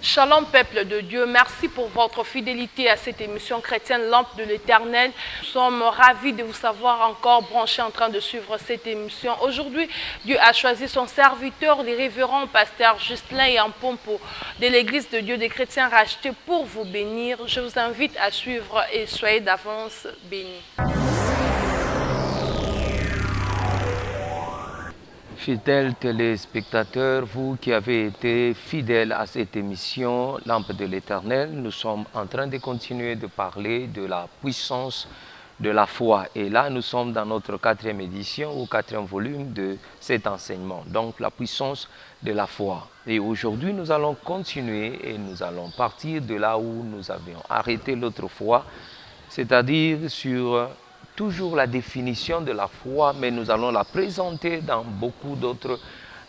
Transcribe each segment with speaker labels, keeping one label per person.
Speaker 1: Shalom peuple de Dieu, merci pour votre fidélité à cette émission chrétienne Lampe de l'Éternel. Nous sommes ravis de vous savoir encore branchés en train de suivre cette émission. Aujourd'hui, Dieu a choisi son serviteur, les révérends pasteur Justin et Ampompo de l'Église de Dieu des chrétiens rachetés pour vous bénir. Je vous invite à suivre et soyez d'avance bénis.
Speaker 2: Fidèles téléspectateurs, vous qui avez été fidèles à cette émission Lampe de l'Éternel, nous sommes en train de continuer de parler de la puissance de la foi. Et là, nous sommes dans notre 4e édition ou 4e volume de cet enseignement. Donc, la puissance de la foi. Et aujourd'hui, nous allons continuer et nous allons partir de là où nous avions arrêté l'autre fois, c'est-à-dire sur toujours la définition de la foi, mais nous allons la présenter dans beaucoup d'autres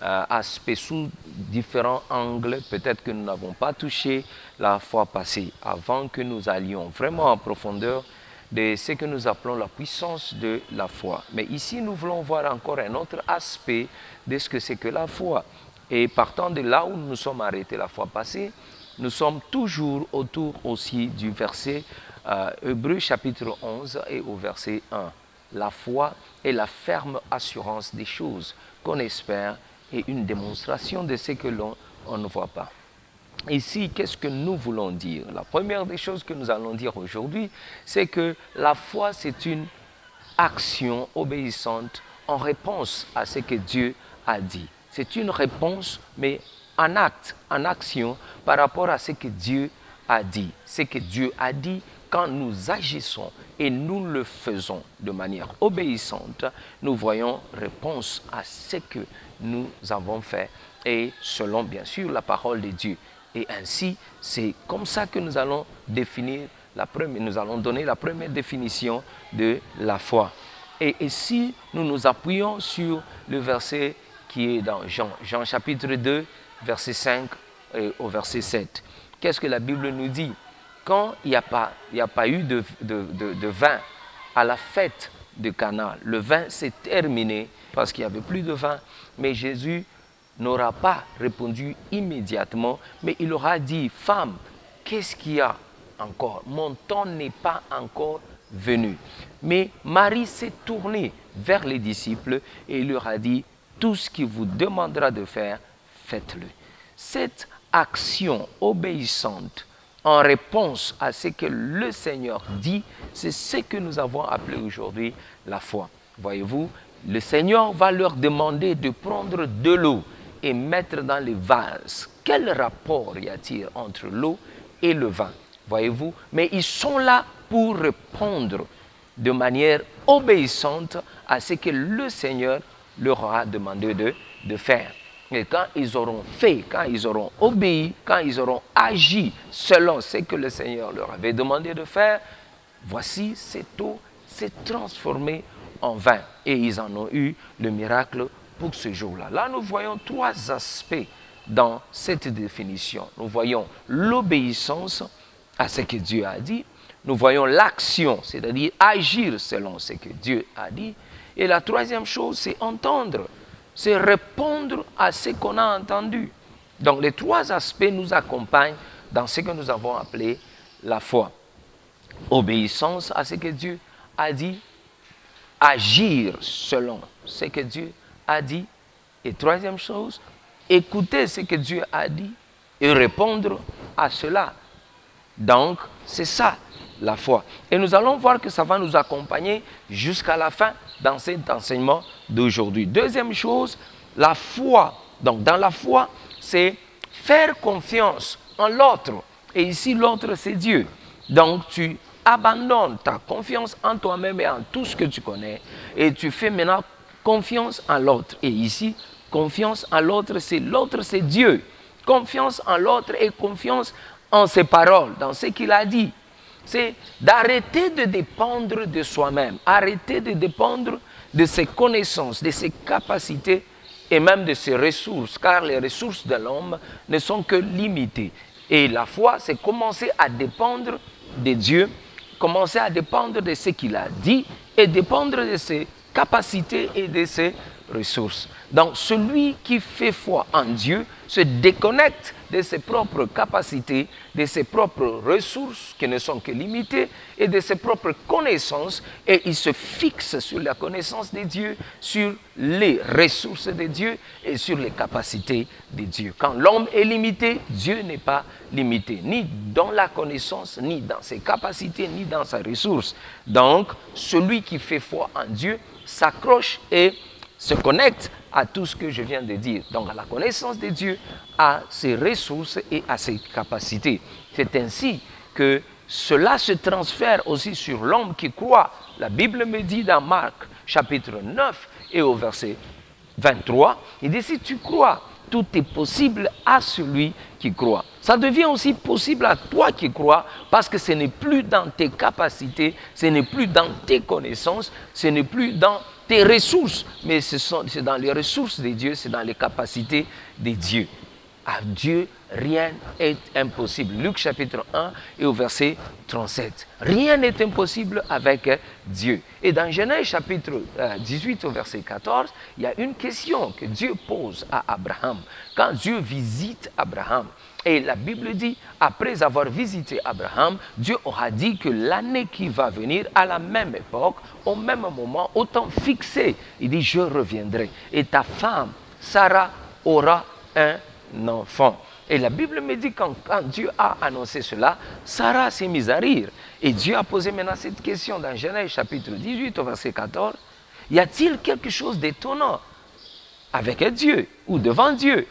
Speaker 2: aspects sous différents angles. Peut-être que nous n'avons pas touché la fois passée, avant que nous allions vraiment en profondeur de ce que nous appelons la puissance de la foi. Mais ici, nous voulons voir encore un autre aspect de ce que c'est que la foi. Et partant de là où nous sommes arrêtés la fois passée, nous sommes toujours autour aussi du verset Hébreux chapitre 11 et au verset 1. La foi est la ferme assurance des choses qu'on espère et une démonstration de ce que l'on ne voit pas. Ici, qu'est-ce que nous voulons dire? La première des choses que nous allons dire aujourd'hui, c'est que la foi, c'est une action obéissante en réponse à ce que Dieu a dit. C'est une réponse, mais en acte, en action, par rapport à ce que Dieu a dit. Ce que Dieu a dit, quand nous agissons et nous le faisons de manière obéissante, nous voyons réponse à ce que nous avons fait et selon bien sûr la parole de Dieu. Et ainsi, c'est comme ça que nous allons définir nous allons donner la première définition de la foi. Et ici, nous nous appuyons sur le verset qui est dans Jean chapitre 2, verset 5 au verset 7. Qu'est-ce que la Bible nous dit? Quand il n'y a pas eu de vin à la fête de Cana, le vin s'est terminé parce qu'il n'y avait plus de vin, mais Jésus n'aura pas répondu immédiatement, mais il aura dit, femme, qu'est-ce qu'il y a encore? Mon temps n'est pas encore venu. Mais Marie s'est tournée vers les disciples et il leur a dit, tout ce qu'il vous demandera de faire, faites-le. Cette action obéissante en réponse à ce que le Seigneur dit, c'est ce que nous avons appelé aujourd'hui la foi. Voyez-vous, le Seigneur va leur demander de prendre de l'eau et mettre dans les vases. Quel rapport y a-t-il entre l'eau et le vin? Voyez-vous, mais ils sont là pour répondre de manière obéissante à ce que le Seigneur leur aura demandé de faire. Et quand ils auront fait, quand ils auront obéi, quand ils auront agi selon ce que le Seigneur leur avait demandé de faire, voici cette eau s'est transformée en vin. Et ils en ont eu le miracle pour ce jour-là. Là, nous voyons 3 aspects dans cette définition. Nous voyons l'obéissance à ce que Dieu a dit. Nous voyons l'action, c'est-à-dire agir selon ce que Dieu a dit. Et la 3e chose, c'est entendre. C'est répondre à ce qu'on a entendu. Donc les 3 aspects nous accompagnent dans ce que nous avons appelé la foi. Obéissance à ce que Dieu a dit, agir selon ce que Dieu a dit. Et 3e chose, écouter ce que Dieu a dit et répondre à cela. Donc c'est ça la foi. Et nous allons voir que ça va nous accompagner jusqu'à la fin dans cet enseignement d'aujourd'hui. 2e chose, la foi. Donc dans la foi, c'est faire confiance en l'autre. Et ici, l'autre, c'est Dieu. Donc tu abandonnes ta confiance en toi-même et en tout ce que tu connais. Et tu fais maintenant confiance en l'autre. Et ici, confiance en l'autre, c'est Dieu. Confiance en l'autre et confiance en ses paroles, dans ce qu'il a dit. C'est d'arrêter de dépendre de soi-même, arrêter de dépendre de ses connaissances, de ses capacités et même de ses ressources, car les ressources de l'homme ne sont que limitées. Et la foi, c'est commencer à dépendre de Dieu, commencer à dépendre de ce qu'il a dit et dépendre de ses capacités et de ses ressources. Donc celui qui fait foi en Dieu se déconnecte de ses propres capacités, de ses propres ressources qui ne sont que limitées et de ses propres connaissances, et il se fixe sur la connaissance de Dieu, sur les ressources de Dieu et sur les capacités de Dieu. Quand l'homme est limité, Dieu n'est pas limité, ni dans la connaissance, ni dans ses capacités, ni dans sa ressource. Donc, celui qui fait foi en Dieu s'accroche et se connecte à tout ce que je viens de dire, donc à la connaissance de Dieu, à ses ressources et à ses capacités. C'est ainsi que cela se transfère aussi sur l'homme qui croit. La Bible me dit dans Marc chapitre 9 et au verset 23, il dit si tu crois, tout est possible à celui qui croit. Ça devient aussi possible à toi qui crois parce que ce n'est plus dans tes capacités, ce n'est plus dans tes connaissances, ce n'est plus dans tes ressources, mais c'est dans les ressources de Dieu, c'est dans les capacités de Dieu. À Dieu, rien n'est impossible. Luc chapitre 1 et au verset 37. Rien n'est impossible avec Dieu. Et dans Genèse chapitre 18 au verset 14, il y a une question que Dieu pose à Abraham. Quand Dieu visite Abraham, et la Bible dit, après avoir visité Abraham, Dieu aura dit que l'année qui va venir, à la même époque, au même moment, au temps fixé, il dit, je reviendrai. Et ta femme, Sarah, aura un enfant. Et la Bible me dit quand Dieu a annoncé cela, Sarah s'est mise à rire. Et Dieu a posé maintenant cette question dans Genèse chapitre 18 au verset 14. Y a-t-il quelque chose d'étonnant avec Dieu ou devant Dieu?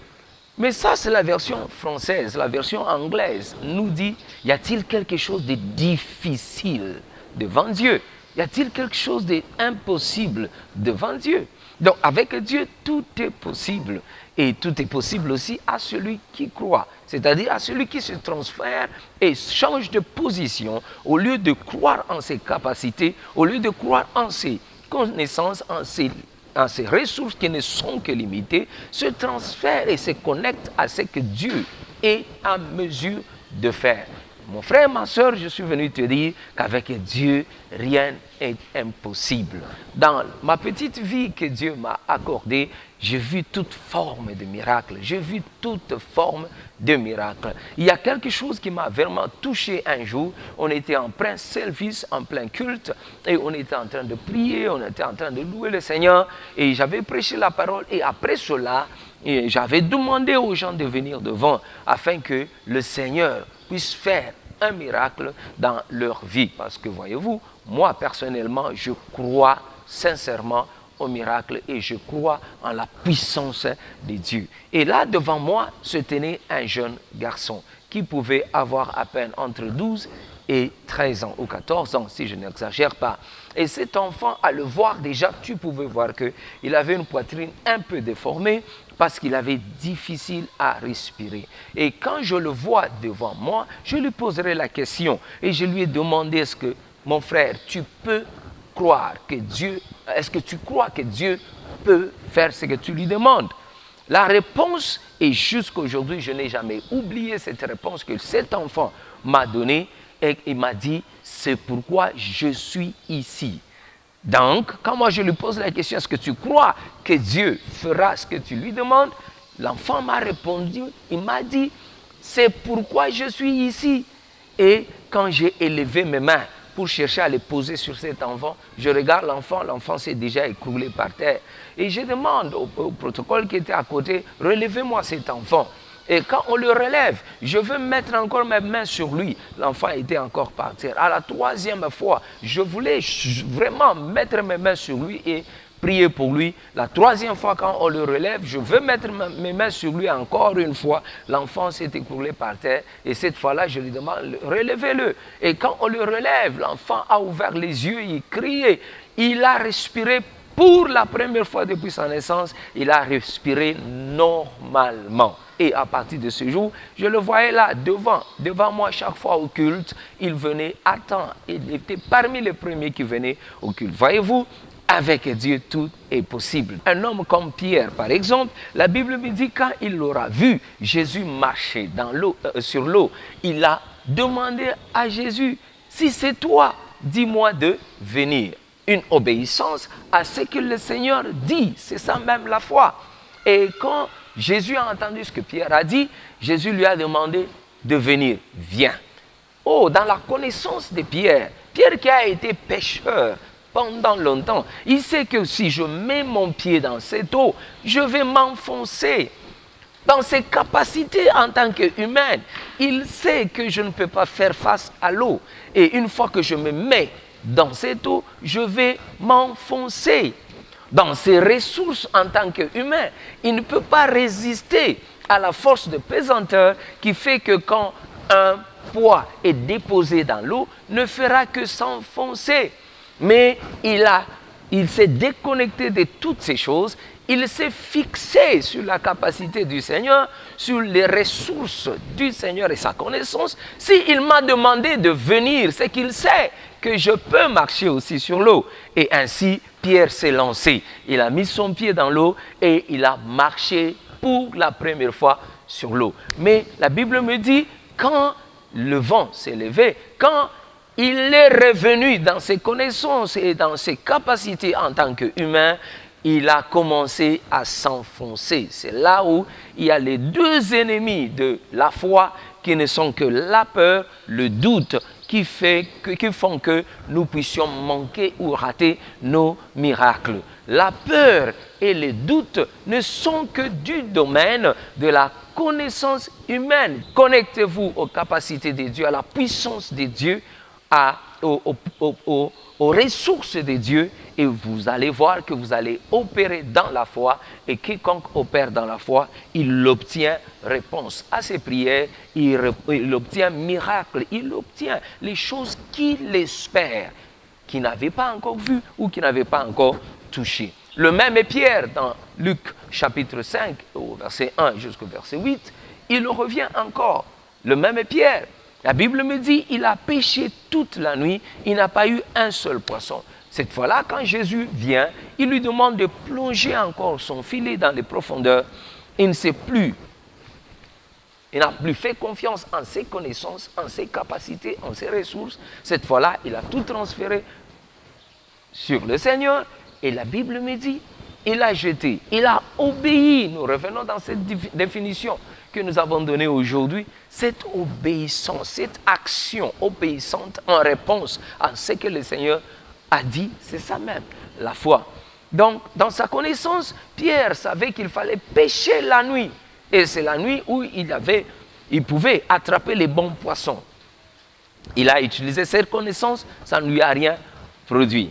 Speaker 2: Mais ça, c'est la version française. La version anglaise nous dit, y a-t-il quelque chose de difficile devant Dieu? Y a-t-il quelque chose d'impossible devant Dieu? Donc, avec Dieu, tout est possible. Et tout est possible aussi à celui qui croit. C'est-à-dire à celui qui se transfère et change de position. Au lieu de croire en ses capacités, au lieu de croire en ses connaissances, en ses ressources qui ne sont que limitées, se transfère et se connecte à ce que Dieu est en mesure de faire. Mon frère, ma soeur, je suis venu te dire qu'avec Dieu, rien n'est impossible. Dans ma petite vie que Dieu m'a accordée, j'ai vu toute forme de miracle. J'ai vu toute forme de miracle. Il y a quelque chose qui m'a vraiment touché un jour. On était en plein service, en plein culte, et on était en train de prier, on était en train de louer le Seigneur, et j'avais prêché la parole, et après cela, j'avais demandé aux gens de venir devant, afin que le Seigneur puisse faire un miracle dans leur vie. Parce que voyez-vous, moi personnellement, je crois sincèrement au miracle et je crois en la puissance de Dieu. Et là, devant moi, se tenait un jeune garçon qui pouvait avoir à peine entre 12 et 13 ans ou 14 ans, si je n'exagère pas. Et cet enfant, à le voir déjà, tu pouvais voir qu'il avait une poitrine un peu déformée parce qu'il avait difficile à respirer. Et quand je le vois devant moi, je lui poserai la question et je lui ai demandé, est-ce que, mon frère, tu peux croire que Dieu, est-ce que tu crois que Dieu peut faire ce que tu lui demandes? La réponse, et jusqu'à aujourd'hui, je n'ai jamais oublié cette réponse que cet enfant m'a donnée, et il m'a dit, c'est pourquoi je suis ici. Donc, quand moi je lui pose la question, est-ce que tu crois que Dieu fera ce que tu lui demandes? L'enfant m'a répondu, il m'a dit, c'est pourquoi je suis ici. Et quand j'ai élevé mes mains pour chercher à les poser sur cet enfant, je regarde l'enfant s'est déjà écroulé par terre. Et je demande au protocole qui était à côté, relevez-moi cet enfant. Et quand on le relève, je veux mettre encore mes mains sur lui. L'enfant était encore par terre. À la troisième fois, je voulais vraiment mettre mes mains sur lui et prier pour lui. La troisième fois, quand on le relève, je veux mettre mes mains sur lui encore une fois. L'enfant s'est écroulé par terre. Et cette fois-là, je lui demande, relevez-le. Et quand on le relève, l'enfant a ouvert les yeux, il criait. Il a respiré pour la première fois depuis sa naissance. Il a respiré normalement. Et à partir de ce jour, je le voyais là, devant moi, chaque fois au culte, il venait à temps. Il était parmi les premiers qui venaient au culte. Voyez-vous, avec Dieu, tout est possible. Un homme comme Pierre, par exemple, la Bible me dit quand il aura vu Jésus marcher dans l'eau, sur l'eau, il a demandé à Jésus, si c'est toi, dis-moi de venir. une obéissance à ce que le Seigneur dit. C'est ça même la foi. Et quand Jésus a entendu ce que Pierre a dit, Jésus lui a demandé de venir. Viens. Oh, dans la connaissance de Pierre, Pierre qui a été pécheur pendant longtemps, il sait que si je mets mon pied dans cette eau, je vais m'enfoncer. Dans ses capacités en tant qu'humain, il sait que je ne peux pas faire face à l'eau. Et une fois que je me mets dans cette eau, je vais m'enfoncer. Dans ses ressources en tant qu'humain, il ne peut pas résister à la force de pesanteur qui fait que quand un poids est déposé dans l'eau, ne fera que s'enfoncer. Mais il s'est déconnecté de toutes ces choses. Il s'est fixé sur la capacité du Seigneur, sur les ressources du Seigneur et sa connaissance. S'il m'a demandé de venir, c'est qu'il sait que je peux marcher aussi sur l'eau. Et ainsi, Pierre s'est lancé. Il a mis son pied dans l'eau et il a marché pour la première fois sur l'eau. Mais la Bible me dit, quand le vent s'est levé, quand il est revenu dans ses connaissances et dans ses capacités en tant qu'humain, il a commencé à s'enfoncer. C'est là où il y a les deux ennemis de la foi qui ne sont que la peur, le doute, qui font que nous puissions manquer ou rater nos miracles. La peur et le doute ne sont que du domaine de la connaissance humaine. Connectez-vous aux capacités de Dieu, à la puissance de Dieu, aux ressources de Dieu, et vous allez voir que vous allez opérer dans la foi, et quiconque opère dans la foi, il obtient réponse à ses prières, il obtient miracle, il obtient les choses qu'il espère, qu'il n'avait pas encore vues ou qu'il n'avait pas encore touchées. Le même est Pierre dans Luc chapitre 5, au verset 1 jusqu'au verset 8, il revient encore. Le même est Pierre. La Bible me dit, il a pêché toute la nuit, il n'a pas eu un seul poisson. Cette fois-là, quand Jésus vient, il lui demande de plonger encore son filet dans les profondeurs. Il ne sait plus. Il n'a plus fait confiance en ses connaissances, en ses capacités, en ses ressources. Cette fois-là, il a tout transféré sur le Seigneur. Et la Bible me dit, il a jeté, il a obéi. Nous revenons dans cette définition que nous avons donnée aujourd'hui. Cette obéissance, cette action obéissante en réponse à ce que le Seigneur a dit, c'est ça même, la foi. Donc, dans sa connaissance, Pierre savait qu'il fallait pêcher la nuit. Et c'est la nuit où il pouvait attraper les bons poissons. Il a utilisé cette connaissance, ça ne lui a rien produit.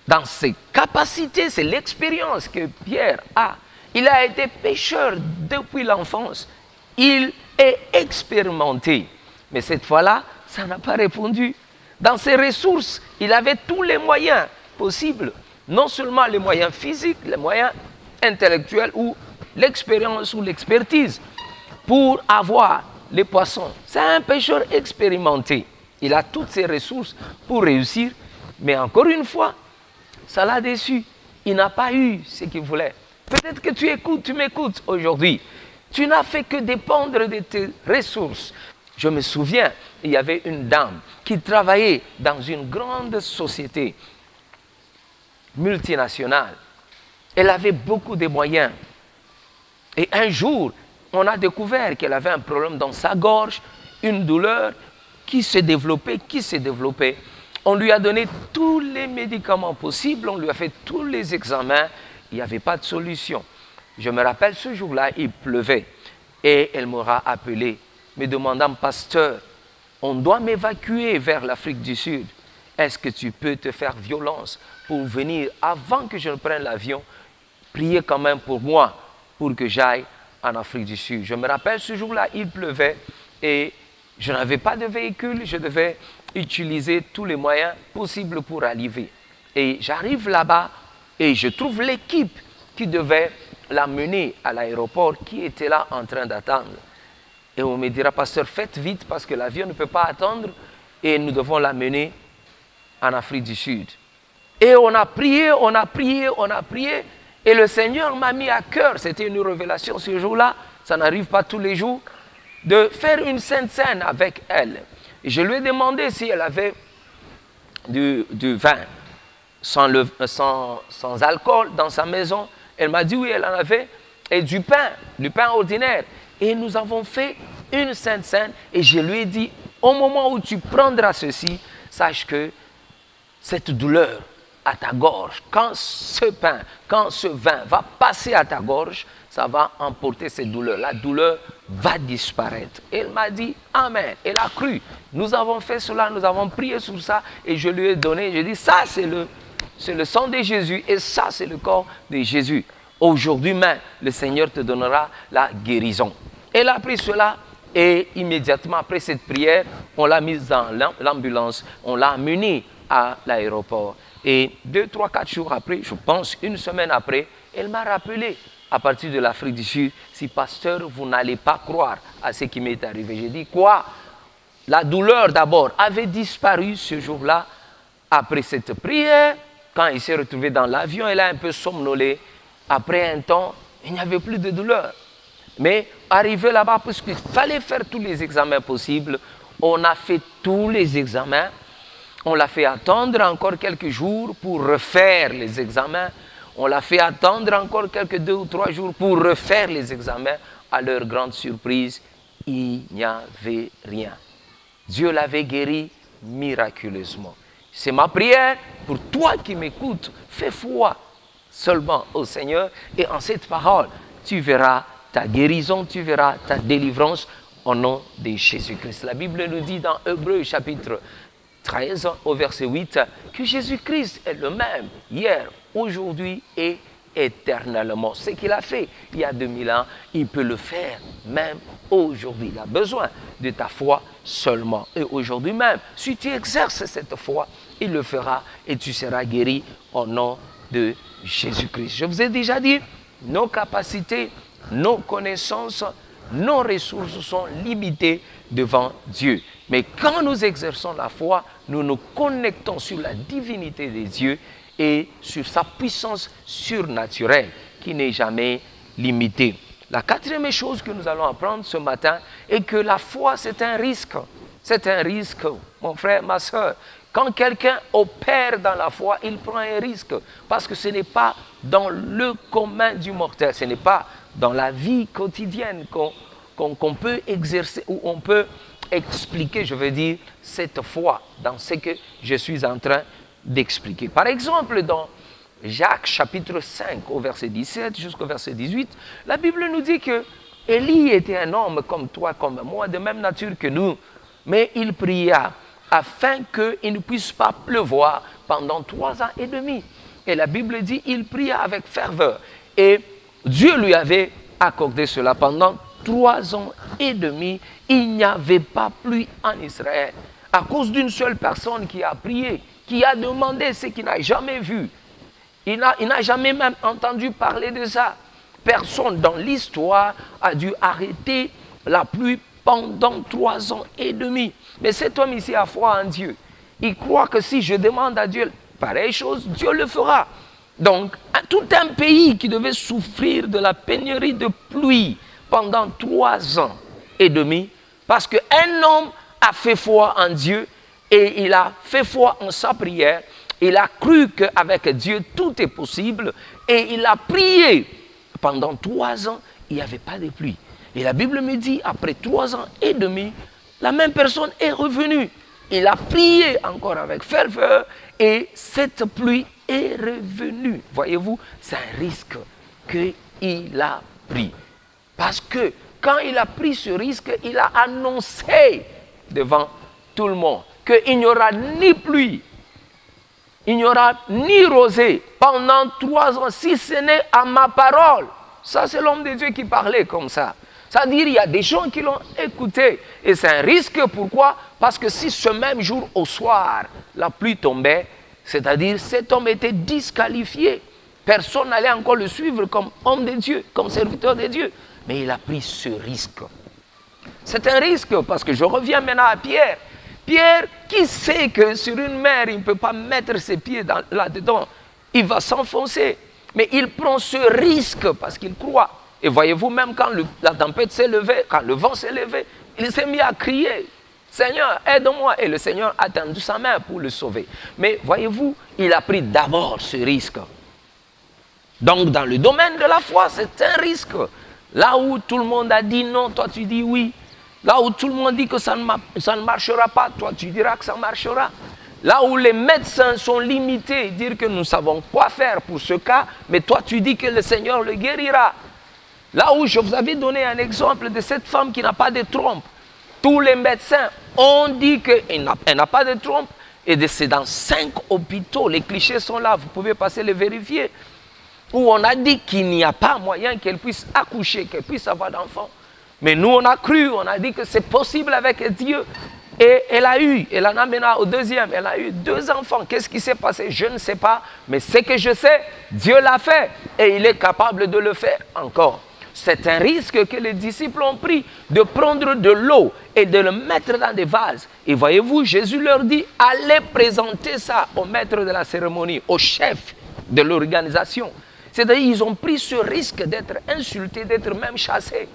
Speaker 2: Dans ses capacités, c'est l'expérience que Pierre a. Il a été pêcheur depuis l'enfance. Il est expérimenté. Mais cette fois-là, ça n'a pas répondu. Dans ses ressources, il avait tous les moyens possibles. Non seulement les moyens physiques, les moyens intellectuels ou l'expérience ou l'expertise pour avoir les poissons. C'est un pêcheur expérimenté. Il a toutes ses ressources pour réussir. Mais encore une fois, ça l'a déçu. Il n'a pas eu ce qu'il voulait. Peut-être que tu m'écoutes aujourd'hui. Tu n'as fait que dépendre de tes ressources. Je me souviens, il y avait une dame qui travaillait dans une grande société multinationale. Elle avait beaucoup de moyens. Et un jour, on a découvert qu'elle avait un problème dans sa gorge, une douleur qui s'est développée. On lui a donné tous les médicaments possibles, on lui a fait tous les examens, il n'y avait pas de solution. Je me rappelle, ce jour-là, il pleuvait et elle m'aura appelé, me demandant, pasteur, on doit m'évacuer vers l'Afrique du Sud. Est-ce que tu peux te faire violence pour venir, avant que je ne prenne l'avion, prier quand même pour moi, pour que j'aille en Afrique du Sud. Je me rappelle, ce jour-là, il pleuvait et je n'avais pas de véhicule, je devais utiliser tous les moyens possibles pour arriver. Et j'arrive là-bas et je trouve l'équipe qui devait l'amener à l'aéroport qui était là en train d'attendre. Et on me dira, pasteur, faites vite parce que l'avion ne peut pas attendre et nous devons l'amener en Afrique du Sud. Et on a prié. Et le Seigneur m'a mis à cœur, c'était une révélation ce jour-là, ça n'arrive pas tous les jours, de faire une sainte scène avec elle. Et je lui ai demandé si elle avait du vin. sans alcool dans sa maison. Elle m'a dit oui, elle en avait. Et du pain ordinaire. Et nous avons fait une sainte scène. Et je lui ai dit, au moment où tu prendras ceci, sache que cette douleur à ta gorge, quand ce vin va passer à ta gorge, ça va emporter cette douleur. La douleur va disparaître. Elle m'a dit, amen. Elle a cru. Nous avons fait cela, nous avons prié sur ça. Et je lui ai donné, j'ai dit, ça c'est le sang de Jésus et ça c'est le corps de Jésus. Aujourd'hui même, le Seigneur te donnera la guérison. Elle a pris cela et immédiatement après cette prière, on l'a mise dans l'ambulance, on l'a amenée à l'aéroport. Et 2, 3, 4 jours après, je pense une semaine après, elle m'a rappelé à partir de l'Afrique du Sud, si pasteur, vous n'allez pas croire à ce qui m'est arrivé. J'ai dit quoi? La douleur d'abord avait disparu ce jour-là. Après cette prière, quand il s'est retrouvé dans l'avion, elle a un peu somnolé. Après un temps, il n'y avait plus de douleur. Mais arrivé là-bas, puisqu'il fallait faire tous les examens possibles, on a fait tous les examens. On l'a fait attendre encore quelques jours pour refaire les examens. On l'a fait attendre encore quelques 2 ou 3 jours pour refaire les examens. À leur grande surprise, il n'y avait rien. Dieu l'avait guéri miraculeusement. C'est ma prière pour toi qui m'écoutes. Fais foi seulement au Seigneur et en cette parole, tu verras ta guérison, tu verras ta délivrance au nom de Jésus-Christ. La Bible nous dit dans Hébreux chapitre 13 au verset 8 que Jésus-Christ est le même hier, aujourd'hui et éternellement. Ce qu'il a fait il y a 2000 ans, il peut le faire même aujourd'hui. Il a besoin de ta foi seulement. Et aujourd'hui même, si tu exerces cette foi, il le fera et tu seras guéri au nom de Jésus-Christ. Je vous ai déjà dit, nos capacités, nos connaissances, nos ressources sont limitées devant Dieu. Mais quand nous exerçons la foi, nous nous connectons sur la divinité de Dieu et sur sa puissance surnaturelle qui n'est jamais limitée. La 4e chose que nous allons apprendre ce matin est que la foi, c'est un risque. C'est un risque, mon frère, ma soeur. Quand quelqu'un opère dans la foi, il prend un risque. Parce que ce n'est pas dans le commun du mortel, ce n'est pas dans la vie quotidienne qu'on peut exercer ou on peut expliquer, je veux dire, cette foi dans ce que je suis en train d'expliquer. Par exemple, dans Jacques chapitre 5 au verset 17 jusqu'au verset 18, la Bible nous dit que Élie était un homme comme toi, comme moi, de même nature que nous, mais il pria afin qu'il ne puisse pas pleuvoir pendant 3 ans et demi. Et la Bible dit, il pria avec ferveur. Et Dieu lui avait accordé cela pendant 3 ans et demi. Il n'y avait pas pluie en Israël. À cause d'une seule personne qui a prié, qui a demandé ce qu'il n'a jamais vu. Il n'a jamais même entendu parler de ça. Personne dans l'histoire a dû arrêter la pluie pendant 3 ans et demi. Mais cet homme ici a foi en Dieu. Il croit que si je demande à Dieu pareille chose, Dieu le fera. Donc, tout un pays qui devait souffrir de la pénurie de pluie pendant 3 ans et demi, parce qu'un homme a fait foi en Dieu et il a fait foi en sa prière. Il a cru qu'avec Dieu, tout est possible et il a prié. Pendant 3 ans, il n'y avait pas de pluie. Et la Bible me dit, après 3 ans et demi, la même personne est revenue. Il a prié encore avec ferveur et cette pluie est revenue. Voyez-vous, c'est un risque qu'il a pris. Parce que quand il a pris ce risque, il a annoncé devant tout le monde qu'il n'y aura ni pluie, il n'y aura ni rosée pendant 3 ans, si ce n'est à ma parole. Ça, c'est l'homme de Dieu qui parlait comme ça. C'est-à-dire, il y a des gens qui l'ont écouté. Et c'est un risque, pourquoi? Parce que si ce même jour, au soir, la pluie tombait, c'est-à-dire cet homme était disqualifié. Personne n'allait encore le suivre comme homme de Dieu, comme serviteur de Dieu. Mais il a pris ce risque. C'est un risque parce que je reviens maintenant à Pierre. Pierre, qui sait que sur une mer, il ne peut pas mettre ses pieds là-dedans. Il va s'enfoncer. Mais il prend ce risque parce qu'il croit. Et voyez-vous, même quand la tempête s'est levée, quand le vent s'est levé, il s'est mis à crier. Seigneur, aide-moi. Et le Seigneur a tendu sa main pour le sauver. Mais voyez-vous, il a pris d'abord ce risque. Donc, dans le domaine de la foi, c'est un risque. Là où tout le monde a dit non, toi tu dis oui. Là où tout le monde dit que ça ne marchera pas, toi tu diras que ça marchera. Là où les médecins sont limités, dire que nous savons quoi faire pour ce cas, mais toi tu dis que le Seigneur le guérira. Là où je vous avais donné un exemple de cette femme qui n'a pas de trompe. Tous les médecins ont dit qu'elle n'a pas de trompe. Et c'est dans 5 hôpitaux, les clichés sont là, vous pouvez passer les vérifier. Où on a dit qu'il n'y a pas moyen qu'elle puisse accoucher, qu'elle puisse avoir d'enfants. Mais nous, on a cru, on a dit que c'est possible avec Dieu. Et elle en a mené au deuxième, elle a eu 2 enfants. Qu'est-ce qui s'est passé? Je ne sais pas. Mais ce que je sais, Dieu l'a fait. Et il est capable de le faire encore. C'est un risque que les disciples ont pris, de prendre de l'eau et de le mettre dans des vases. Et voyez-vous, Jésus leur dit, allez présenter ça au maître de la cérémonie, au chef de l'organisation. C'est-à-dire qu'ils ont pris ce risque d'être insultés, d'être même chassés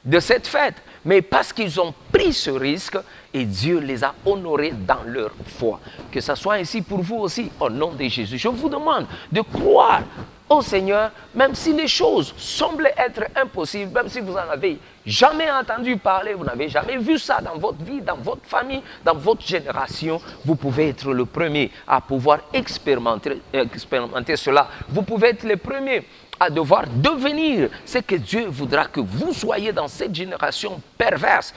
Speaker 2: de cette fête. Mais parce qu'ils ont pris ce risque, et Dieu les a honorés dans leur foi. Que ce soit ainsi pour vous aussi, au nom de Jésus. Je vous demande de croire au Seigneur, même si les choses semblent être impossibles, même si vous n'en avez jamais entendu parler, vous n'avez jamais vu ça dans votre vie, dans votre famille, dans votre génération, vous pouvez être le premier à pouvoir expérimenter cela. Vous pouvez être le premier à devoir devenir ce que Dieu voudra que vous soyez dans cette génération perverse,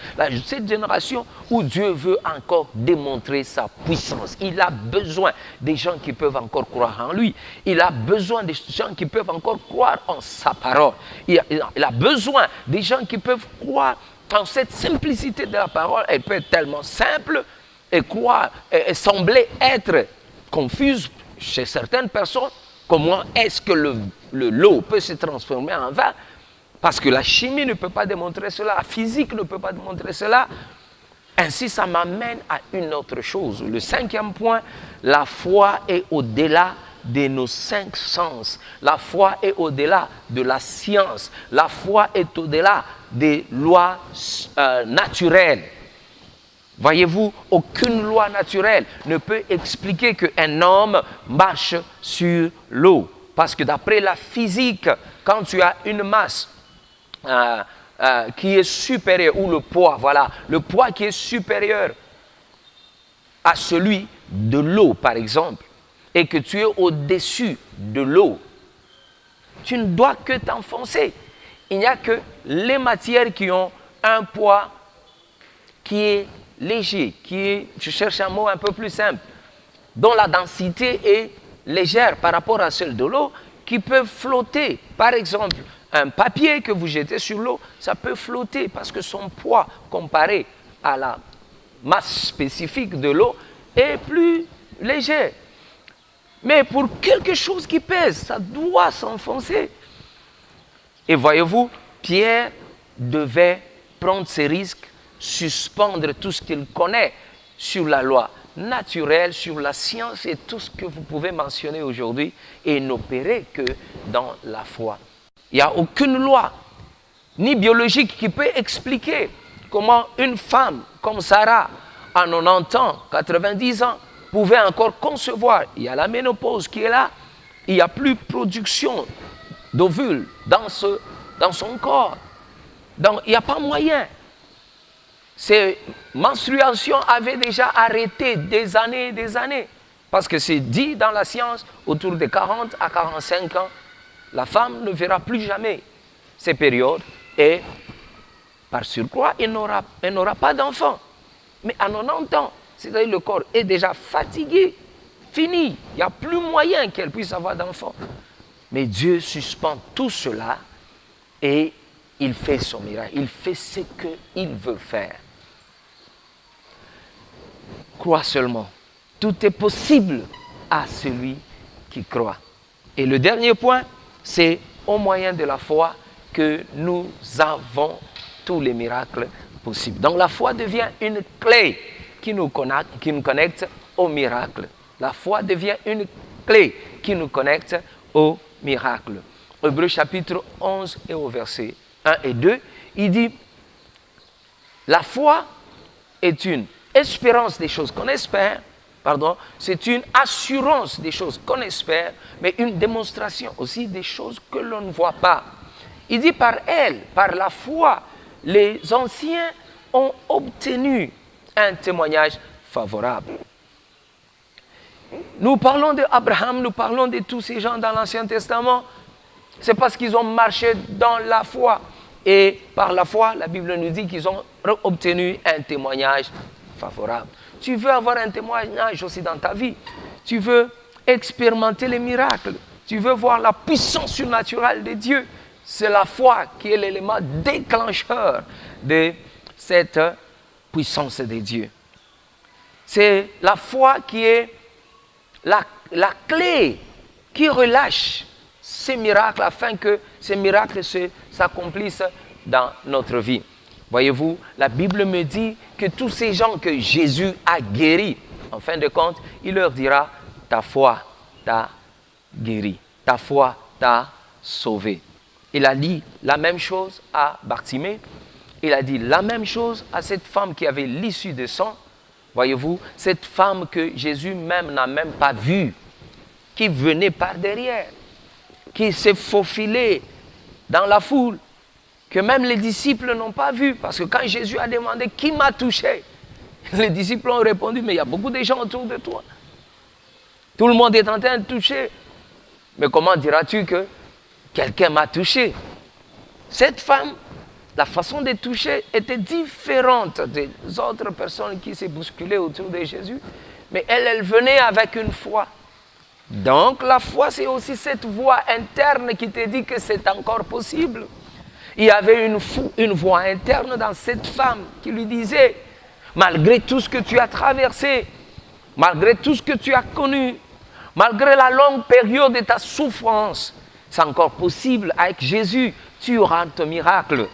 Speaker 2: cette génération où Dieu veut encore démontrer sa puissance. Il a besoin des gens qui peuvent encore croire en lui. Il a besoin des gens qui peuvent encore croire en sa parole. Il a besoin des gens qui peuvent croire en cette simplicité de la parole. Elle peut être tellement simple et croire et sembler être confuse chez certaines personnes. Comment est-ce que l'eau peut se transformer en vin? Parce que la chimie ne peut pas démontrer cela, la physique ne peut pas démontrer cela. Ainsi, ça m'amène à une autre chose. Le 5e point, la foi est au-delà de nos 5 sens. La foi est au-delà de la science. La foi est au-delà des lois naturelles. Voyez-vous, aucune loi naturelle ne peut expliquer qu'un homme marche sur l'eau. Parce que d'après la physique, quand tu as une masse qui est supérieure, ou le poids qui est supérieur à celui de l'eau, par exemple, et que tu es au-dessus de l'eau, tu ne dois que t'enfoncer. Il n'y a que les matières qui ont un poids qui est léger, je cherche un mot un peu plus simple, dont la densité est légère par rapport à celle de l'eau, qui peuvent flotter. Par exemple, un papier que vous jetez sur l'eau, ça peut flotter parce que son poids comparé à la masse spécifique de l'eau est plus léger. Mais pour quelque chose qui pèse, ça doit s'enfoncer. Et voyez-vous, Pierre devait prendre ses risques, suspendre tout ce qu'il connaît sur la loi naturelle, sur la science et tout ce que vous pouvez mentionner aujourd'hui et n'opérer que dans la foi. Il n'y a aucune loi, ni biologique, qui peut expliquer comment une femme comme Sarah, à 90 ans, 90 ans, pouvait encore concevoir. Il y a la ménopause qui est là, il n'y a plus de production d'ovules dans son corps. Donc il n'y a pas moyen. Ces menstruations avaient déjà arrêté des années. Parce que c'est dit dans la science, autour de 40 à 45 ans, la femme ne verra plus jamais ces périodes et par surcroît, elle n'aura pas d'enfant. Mais à 90 ans, c'est-à-dire le corps est déjà fatigué, fini, il n'y a plus moyen qu'elle puisse avoir d'enfant. Mais Dieu suspend tout cela et il fait son miracle, il fait ce qu'il veut faire. Crois seulement. Tout est possible à celui qui croit. Et le dernier point, c'est au moyen de la foi que nous avons tous les miracles possibles. Donc la foi devient une clé qui nous connecte au miracle. La foi devient une clé qui nous connecte au miracle. Hébreux chapitre 11 et au verset 1 et 2, il dit, la foi est une espérance des choses qu'on espère, c'est une assurance des choses qu'on espère, mais une démonstration aussi des choses que l'on ne voit pas. Il dit par elle, par la foi, les anciens ont obtenu un témoignage favorable. Nous parlons d'Abraham, nous parlons de tous ces gens dans l'Ancien Testament. C'est parce qu'ils ont marché dans la foi. Et par la foi, la Bible nous dit qu'ils ont obtenu un témoignage favorable. Tu veux avoir un témoignage aussi dans ta vie. Tu veux expérimenter les miracles. Tu veux voir la puissance surnaturelle de Dieu. C'est la foi qui est l'élément déclencheur de cette puissance de Dieu. C'est la foi qui est la clé qui relâche ces miracles afin que ces miracles s'accomplissent dans notre vie. Voyez-vous, la Bible me dit que tous ces gens que Jésus a guéris, en fin de compte, il leur dira, ta foi t'a guéri, ta foi t'a sauvé. Il a dit la même chose à Bartimée, il a dit la même chose à cette femme qui avait l'issue de sang. Voyez-vous, cette femme que Jésus même n'a même pas vue, qui venait par derrière, qui s'est faufilée dans la foule, que même les disciples n'ont pas vu. Parce que quand Jésus a demandé qui m'a touché, les disciples ont répondu, mais il y a beaucoup de gens autour de toi. Tout le monde est en train de toucher. Mais comment diras-tu que quelqu'un m'a touché? Cette femme, la façon de toucher était différente des autres personnes qui s'est bousculées autour de Jésus. Mais elle venait avec une foi. Donc la foi, c'est aussi cette voix interne qui te dit que c'est encore possible. Il y avait une voix interne dans cette femme qui lui disait, malgré tout ce que tu as traversé, malgré tout ce que tu as connu, malgré la longue période de ta souffrance, c'est encore possible. Avec Jésus, tu auras ton miracle.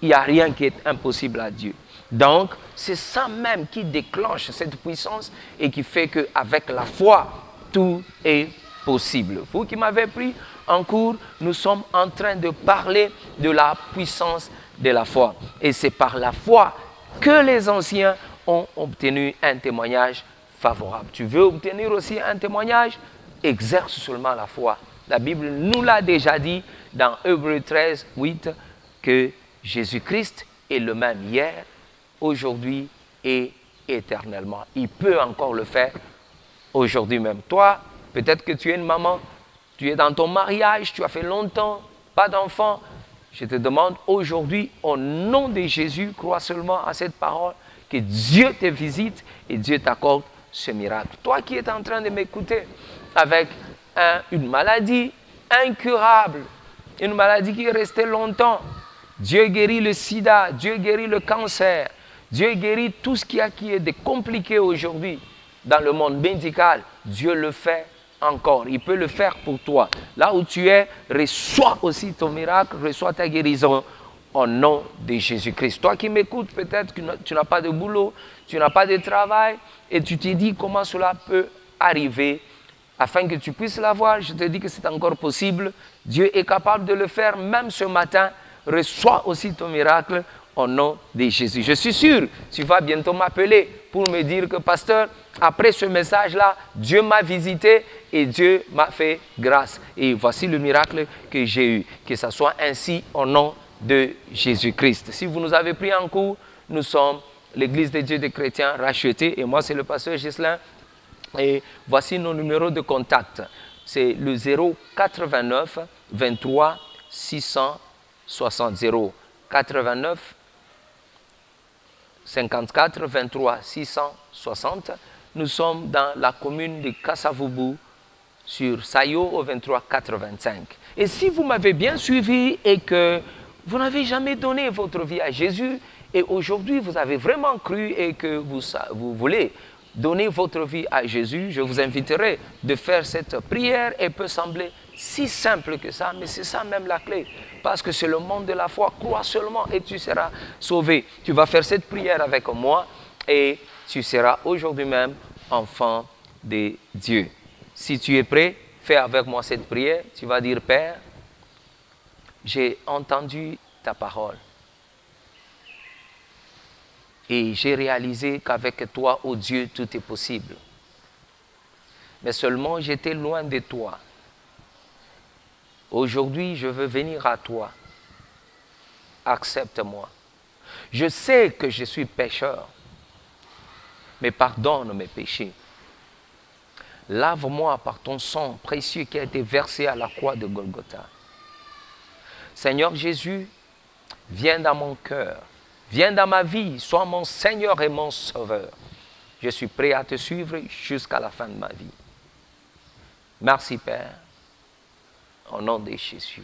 Speaker 2: Il n'y a rien qui est impossible à Dieu. Donc, c'est ça même qui déclenche cette puissance et qui fait qu'avec la foi, tout est possible. Vous qui m'avez pris en cours, nous sommes en train de parler de la puissance de la foi. Et c'est par la foi que les anciens ont obtenu un témoignage favorable. Tu veux obtenir aussi un témoignage? Exerce seulement la foi. La Bible nous l'a déjà dit dans Hébreux 13, 8, que Jésus-Christ est le même hier, aujourd'hui et éternellement. Il peut encore le faire aujourd'hui même. Toi, peut-être que tu es une maman, tu es dans ton mariage, tu as fait longtemps, pas d'enfant. Je te demande aujourd'hui, au nom de Jésus, crois seulement à cette parole, que Dieu te visite et Dieu t'accorde ce miracle. Toi qui es en train de m'écouter avec une maladie incurable, une maladie qui est restée longtemps, Dieu guérit le sida, Dieu guérit le cancer, Dieu guérit tout ce qui est de compliqué aujourd'hui dans le monde médical. Dieu le fait encore. Il peut le faire pour toi. Là où tu es, reçois aussi ton miracle, reçois ta guérison au nom de Jésus-Christ. Toi qui m'écoutes, peut-être que tu n'as pas de boulot, tu n'as pas de travail et tu te dis comment cela peut arriver. Afin que tu puisses l'avoir, je te dis que c'est encore possible. Dieu est capable de le faire même ce matin. Reçois aussi ton miracle au nom de Jésus. Je suis sûr, tu vas bientôt m'appeler pour me dire que, pasteur, après ce message-là, Dieu m'a visité et Dieu m'a fait grâce. Et voici le miracle que j'ai eu. Que ça soit ainsi au nom de Jésus-Christ. Si vous nous avez pris en cours, nous sommes l'Église des Dieux des chrétiens rachetés et moi c'est le pasteur Ghislain. Et voici nos numéros de contact. C'est le 089 23 660. 089 54 23 660. Nous sommes dans la commune de Kasavubu, sur Sayo au 23 85. Et si vous m'avez bien suivi et que vous n'avez jamais donné votre vie à Jésus et aujourd'hui vous avez vraiment cru et que vous voulez donner votre vie à Jésus, je vous inviterai de faire cette prière. Elle peut sembler si simple que ça, mais c'est ça même la clé. Parce que c'est le monde de la foi. Crois seulement et tu seras sauvé. Tu vas faire cette prière avec moi et tu seras aujourd'hui même enfant de Dieu. Si tu es prêt, fais avec moi cette prière. Tu vas dire, Père, j'ai entendu ta parole. Et j'ai réalisé qu'avec toi, ô Dieu, tout est possible. Mais seulement j'étais loin de toi. Aujourd'hui, je veux venir à toi. Accepte-moi. Je sais que je suis pécheur, mais pardonne mes péchés. Lave-moi par ton sang précieux qui a été versé à la croix de Golgotha. Seigneur Jésus, viens dans mon cœur, viens dans ma vie, sois mon Seigneur et mon Sauveur. Je suis prêt à te suivre jusqu'à la fin de ma vie. Merci Père, au nom de Jésus.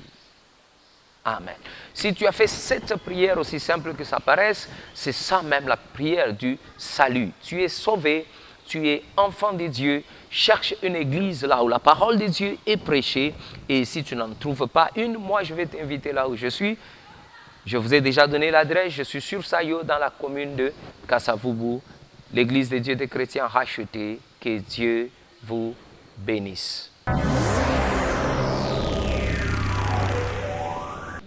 Speaker 2: Amen. Si tu as fait cette prière aussi simple que ça paraisse, c'est ça même la prière du salut. Tu es sauvé, tu es enfant de Dieu. Cherche une église là où la parole de Dieu est prêchée. Et si tu n'en trouves pas une, moi je vais t'inviter là où je suis. Je vous ai déjà donné l'adresse. Je suis sur Sayo dans la commune de Kasavubu. L'église de Dieu des chrétiens rachetés. Que Dieu vous bénisse.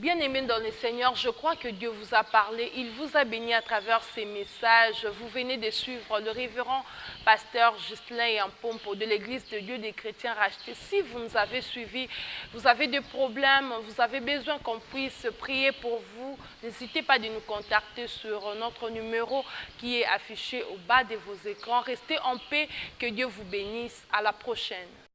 Speaker 1: Bien-aimés dans le Seigneur, je crois que Dieu vous a parlé, il vous a béni à travers ces messages. Vous venez de suivre le révérend pasteur Justin Yampompo de l'église de Dieu des chrétiens rachetés. Si vous nous avez suivis, vous avez des problèmes, vous avez besoin qu'on puisse prier pour vous, n'hésitez pas de nous contacter sur notre numéro qui est affiché au bas de vos écrans. Restez en paix, que Dieu vous bénisse. À la prochaine.